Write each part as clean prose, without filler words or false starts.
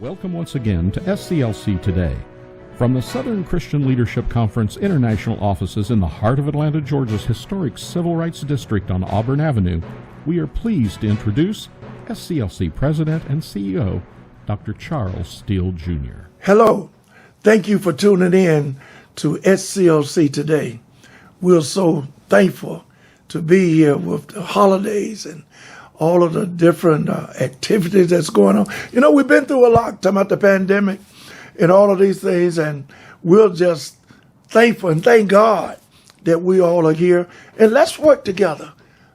Welcome once again to SCLC Today. From the Southern Christian Leadership Conference International offices in the heart of Atlanta, Georgia's historic Civil Rights District on Auburn Avenue, we are pleased to introduce SCLC President and CEO, Dr. Charles Steele, Jr. Hello. Thank you for tuning in to SCLC Today. We're so thankful to be here with the holidays and all of the different activities that's going on. You know, we've been through a lot, talking about the pandemic and all of these things, and we're just thankful and thank God that we all are here. And let's work together.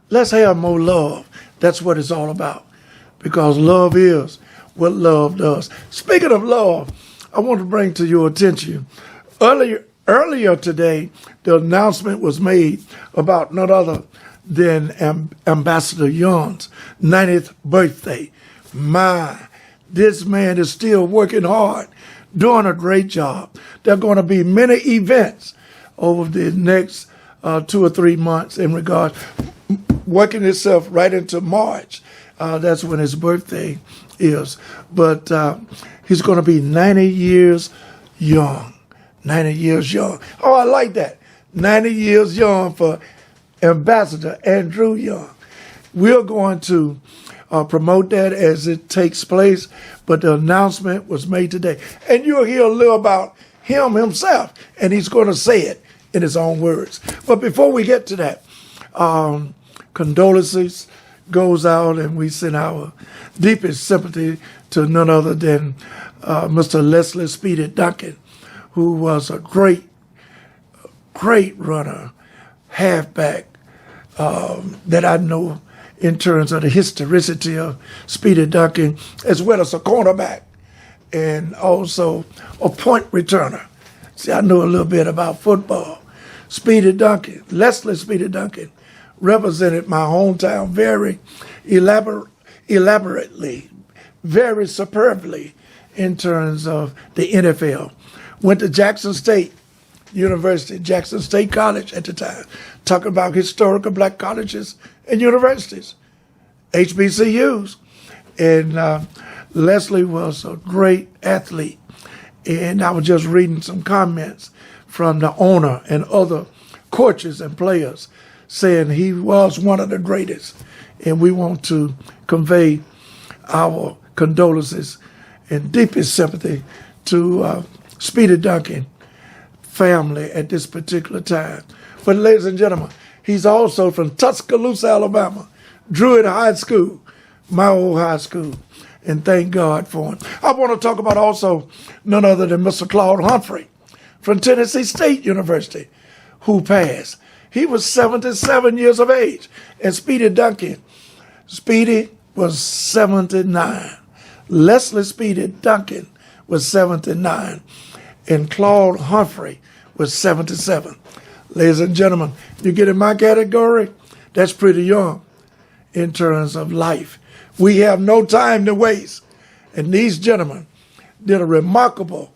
Let's have more love. That's what it's all about, because love is what love does. Speaking of love, I want to bring to your attention, earlier today, the announcement was made about none other than Ambassador Young's 90th birthday. This man is still working hard, doing a great job. There are going to be many events over the next 2 or 3 months in regards, working itself right into March. That's when his birthday is. But he's going to be 90 years young. 90 years young. Oh, I like that. 90 years young for Ambassador Andrew Young. We're going to promote that as it takes place, but the announcement was made today. And you'll hear a little about him himself, and he's going to say it in his own words. But before we get to that, condolences goes out, and we send our deepest sympathy to none other than Mr. Leslie Speedy Duncan, who was a great runner, halfback, that I know in terms of the historicity of Speedy Duncan, as well as a cornerback and also a point returner. See, I know a little bit about football. Speedy Duncan, Leslie Speedy Duncan, represented my hometown very elaborately, very superbly in terms of the NFL. Went to Jackson State University, Jackson State College at the time, talking about historical black colleges and universities, HBCUs. And Leslie was a great athlete. And I was just reading some comments from the owner and other coaches and players saying he was one of the greatest. And we want to convey our condolences and deepest sympathy to Speedy Duncan family at this particular time. But ladies and gentlemen, he's also from Tuscaloosa, Alabama, Druid High School, my old high school, and thank God for him. I want to talk about also none other than Mr. Claude Humphrey from Tennessee State University, who passed. He was 77 years of age, and Speedy was 79. Leslie Speedy Duncan was 79, and Claude Humphrey was 77. Ladies and gentlemen, you get in my category, that's pretty young in terms of life. We have no time to waste. And these gentlemen did a remarkable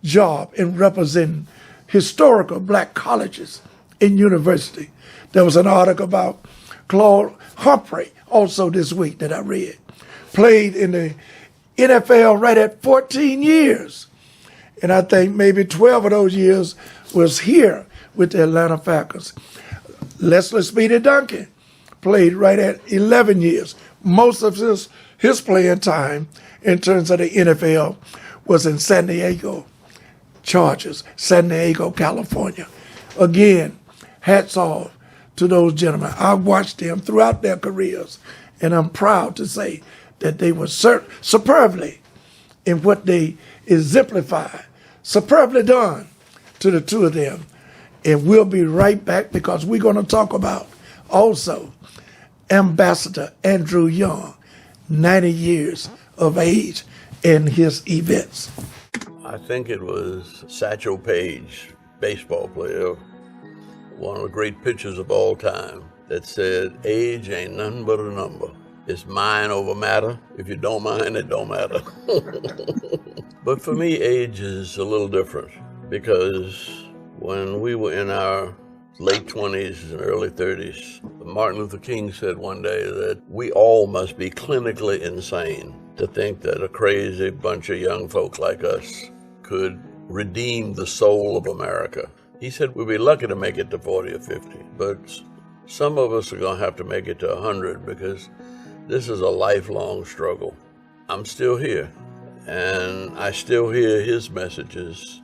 job in representing historical black colleges and university. There was an article about Claude Humphrey also this week that I read. Played in the NFL right at 14 years. And I think maybe 12 of those years was here with the Atlanta Falcons. Leslie Speedy Duncan played right at 11 years. Most of his playing time in terms of the NFL was in San Diego Chargers, San Diego, California. Again, hats off to those gentlemen. I watched them throughout their careers, and I'm proud to say that they were superbly in what they exemplified. Superbly done to the two of them. And we'll be right back because we're going to talk about also Ambassador Andrew Young, 90 years of age, and his events. I think it was Satchel Paige, baseball player, one of the great pitchers of all time, that said, age ain't nothing but a number. It's mind over matter. If you don't mind, it don't matter. But for me, age is a little different, because when we were in our late 20s and early 30s, Martin Luther King said one day that we all must be clinically insane to think that a crazy bunch of young folk like us could redeem the soul of America. He said we'd be lucky to make it to 40 or 50, but some of us are going to have to make it to 100 because this is a lifelong struggle. I'm still here, and I still hear his messages.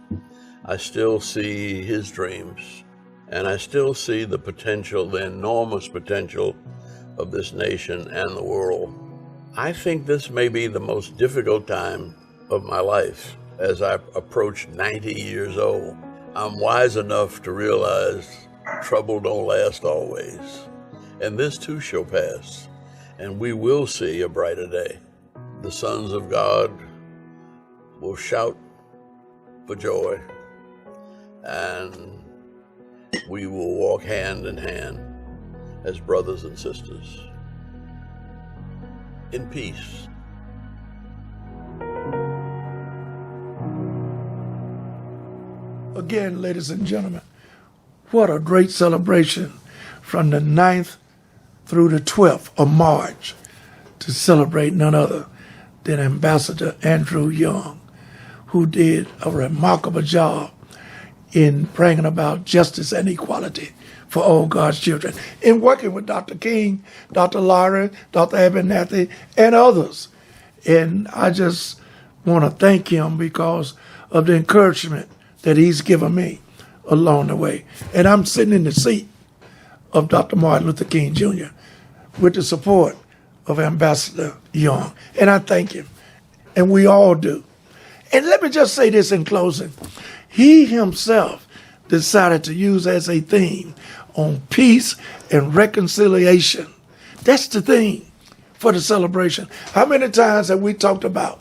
I still see his dreams, and I still see the potential, the enormous potential of this nation and the world. I think this may be the most difficult time of my life as I approach 90 years old. I'm wise enough to realize trouble don't last always, and this too shall pass, and we will see a brighter day. The sons of God will shout for joy, and we will walk hand in hand as brothers and sisters in peace. Again, ladies and gentlemen, what a great celebration from the 9th through the 12th of March to celebrate none other than Ambassador Andrew Young, who did a remarkable job in bringing about justice and equality for all God's children, in working with Dr. King, Dr. Lowry, Dr. Abernathy, and others. And I just want to thank him because of the encouragement that he's given me along the way. And I'm sitting in the seat of Dr. Martin Luther King Jr. with the support of Ambassador Young. And I thank him. And we all do. And let me just say this in closing. He himself decided to use as a theme on peace and reconciliation. That's the theme for the celebration. How many times have we talked about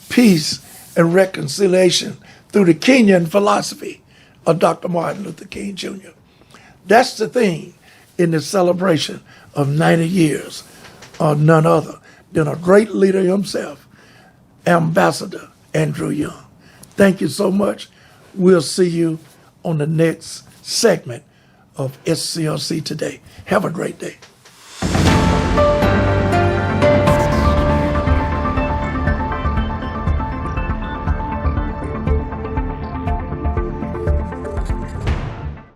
peace and reconciliation through the Kenyan philosophy of Dr. Martin Luther King Jr.? That's the theme in the celebration of 90 years of none other than a great leader himself, Ambassador Andrew Young. Thank you so much. We'll see you on the next segment of SCLC Today. Have a great day.